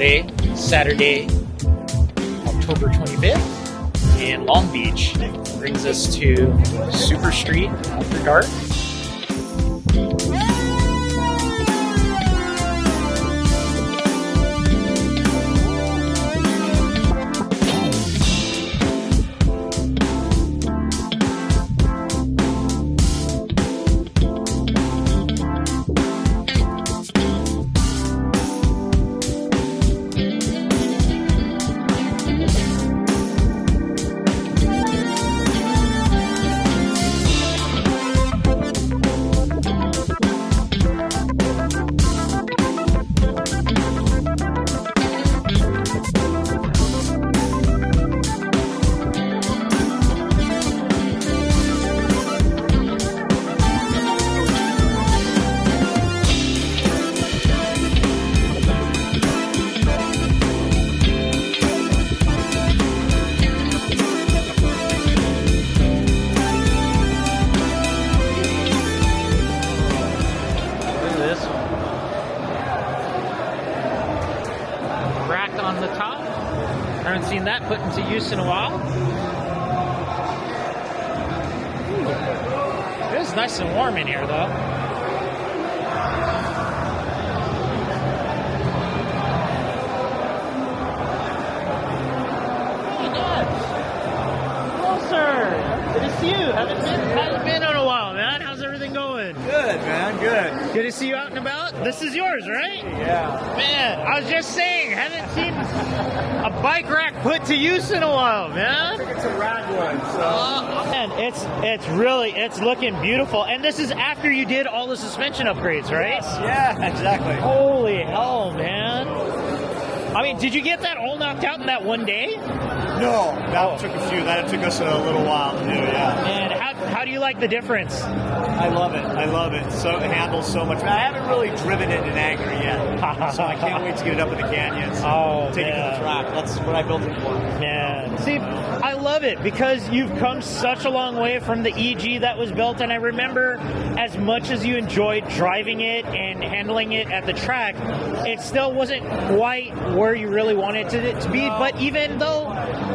Today, Saturday, October 25th in Long Beach. Brings us to Super Street after dark. On the top. I haven't seen that put into use in a while. Ooh. It is nice and warm in here though. Hey Nads. Hello sir. Good to see you. Haven't been in a while, man. How's everything going? Good, man. Good. Good to see you out and about. This is yours, right? Yeah. Man, I was just saying, haven't seen a bike rack put to use in a while, man. I think it's a rad one, so. Man, it's looking beautiful. And this is after you did all the suspension upgrades, right? Yes, yeah, exactly. Holy hell, man. I mean, did you get that all knocked out in that one day? No, that took a few. That took us a little while to do, yeah. And how do you like the difference? I love it. So it handles so much. I haven't really driven it in anger yet, so I can't wait to get it up in the canyons. Take it to the track. That's what I built it for. Man, see, I love it because you've come such a long way from the EG that was built, and I remember as much as you enjoyed driving it and handling it at the track, it still wasn't quite where you really wanted it to be, but even though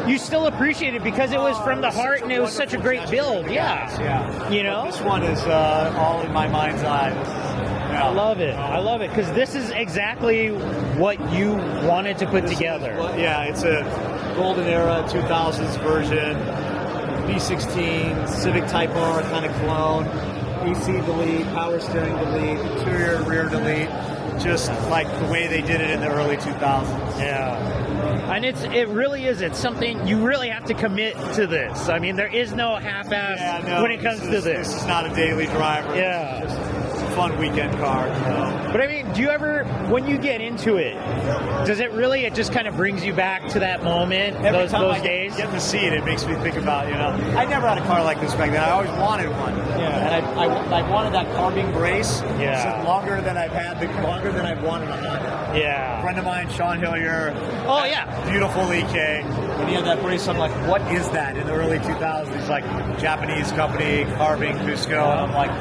you still appreciate it because it was from the heart and it was such a great build. Yeah. You know? But this one is all in my mind's eye. I love it because this is exactly what you wanted to put together. Yeah, it's a golden era 2000s version, V16, Civic Type R kind of clone, AC delete, power steering delete, interior and rear delete, just like the way they did it in the early 2000s. Yeah. And it really is. It's something you really have to commit to this. I mean, there is no half-ass when it comes to this. This is not a daily driver. Yeah. It's a fun weekend car. But I mean, do you ever, when you get into it, does it really, it just kind of brings you back to that moment, Every time those I days? get to see it, it makes me think about, I never had a car like this back then. I always wanted one. Yeah. And I wanted that carbine brace. Yeah. Longer than I've wanted a Honda. Yeah. A friend of mine, Sean Hillier. Oh, yeah. Beautiful EK. When he had that brace, I'm like, what is that? In the early 2000s, it's like Japanese company, Carbine, Cusco. I'm like,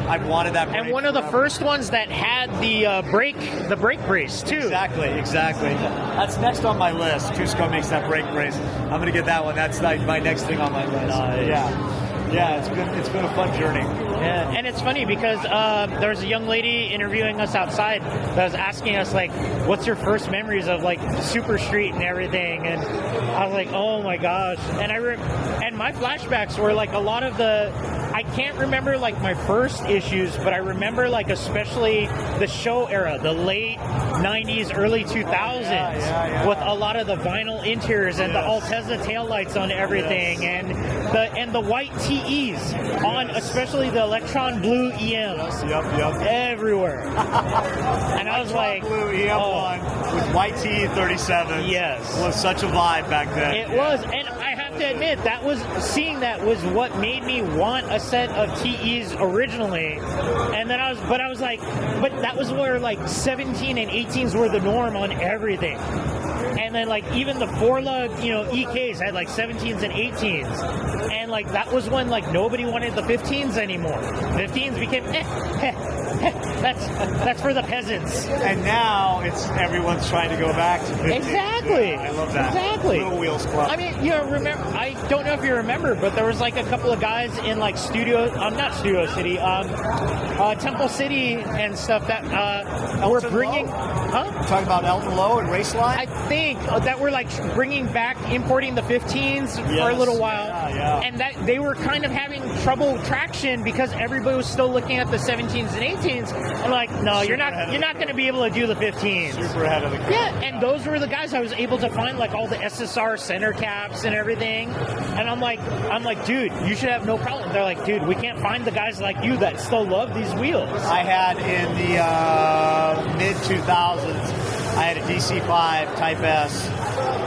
I've wanted that brace. And one of the first ones that had the brake brace, too. Exactly. That's next on my list. Cusco makes that brake brace. I'm going to get that one. That's like my next thing on my list. Nice. Yeah, it's been a fun journey. Yeah, and it's funny because there was a young lady interviewing us outside that was asking us, like, what's your first memories of, like, Super Street and everything? And I was like, oh my gosh. And and my flashbacks were, like, a lot of I can't remember, like, my first issues, but I remember, like, especially the show era, the late 90s, early 2000s, with a lot of the vinyl interiors and the Altezza taillights on everything, and the white TEs on, especially the Electron Blue EMs. Yep. Everywhere. And I was like, Blue EM1 with white TE37. Yes. Was such a vibe back then. It was, and I have to admit, seeing that was what made me want a set of TEs originally. And then I was like, but that was where like 17 and 18s were the norm on everything. And then like even the four-lug, EKs had like 17s and 18s. And like that was when like nobody wanted the 15s anymore. 15s became That's for the peasants. And now everyone's trying to go back to 15. Exactly. Yeah, I love that. Exactly. Little Wheels Club. I mean, remember? I don't know if you remember, but there was like a couple of guys in like not Studio City, Temple City and stuff that were bringing. Huh? Talking about Elton Lowe and Raceline? I think that we're like importing the 15s for a little while, and that they were kind of having trouble traction because everybody was still looking at the 17s and 18s. And like, no, you're not going to be able to do the 15s. Super ahead of the game. Yeah, and those were the guys I was able to find like all the SSR center caps and everything. And I'm like, dude, you should have no problem. They're like, dude, we can't find the guys like you that still love these wheels. I had in the mid 2000s, I had a DC5 Type S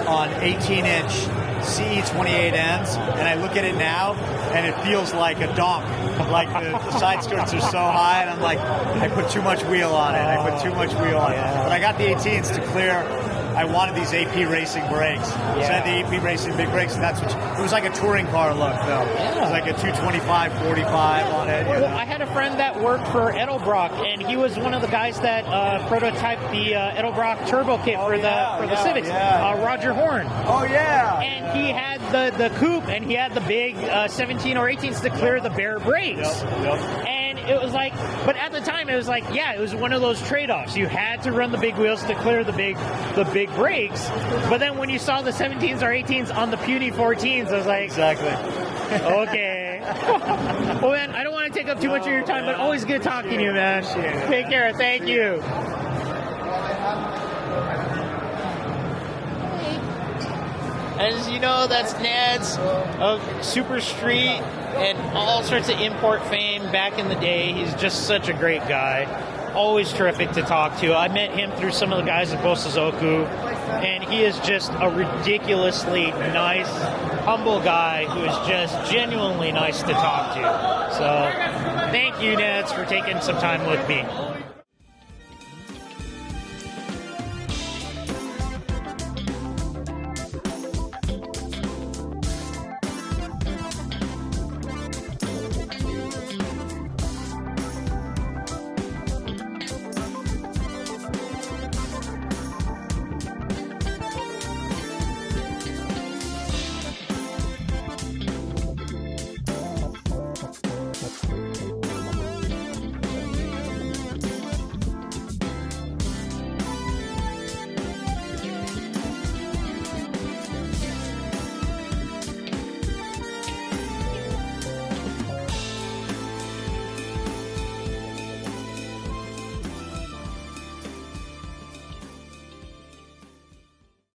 on 18-inch CE28Ns, and I look at it now, and it feels like a donk. Like the side skirts are so high, and I'm like, I put too much wheel on it. But I got the 18s to clear. I wanted these AP Racing brakes. So I had the AP Racing big brakes, and it was like a touring car look, though. Yeah. It was like a 225, 45 on it. Well, I had a friend that worked for Edelbrock, and he was one of the guys that prototyped the Edelbrock turbo kit for the Civics. Roger Horn. Oh yeah. And he had the coupe, and he had the big 17 or 18s to clear the bare brakes. Yep. And it was like, but at the time it was like, it was one of those trade-offs. You had to run the big wheels to clear the big brakes. But then when you saw the 17s or 18s on the puny 14s, I was like, exactly. Okay. Well, man, I don't want to take up too much of your time, but always good talking to you, man. Take care. Thank you. As you know, that's Nads of Super Street and all sorts of import fame back in the day. He's just such a great guy. Always terrific to talk to. I met him through some of the guys at Bosozoku, and he is just a ridiculously nice, humble guy who is just genuinely nice to talk to. So, thank you, Nads, for taking some time with me.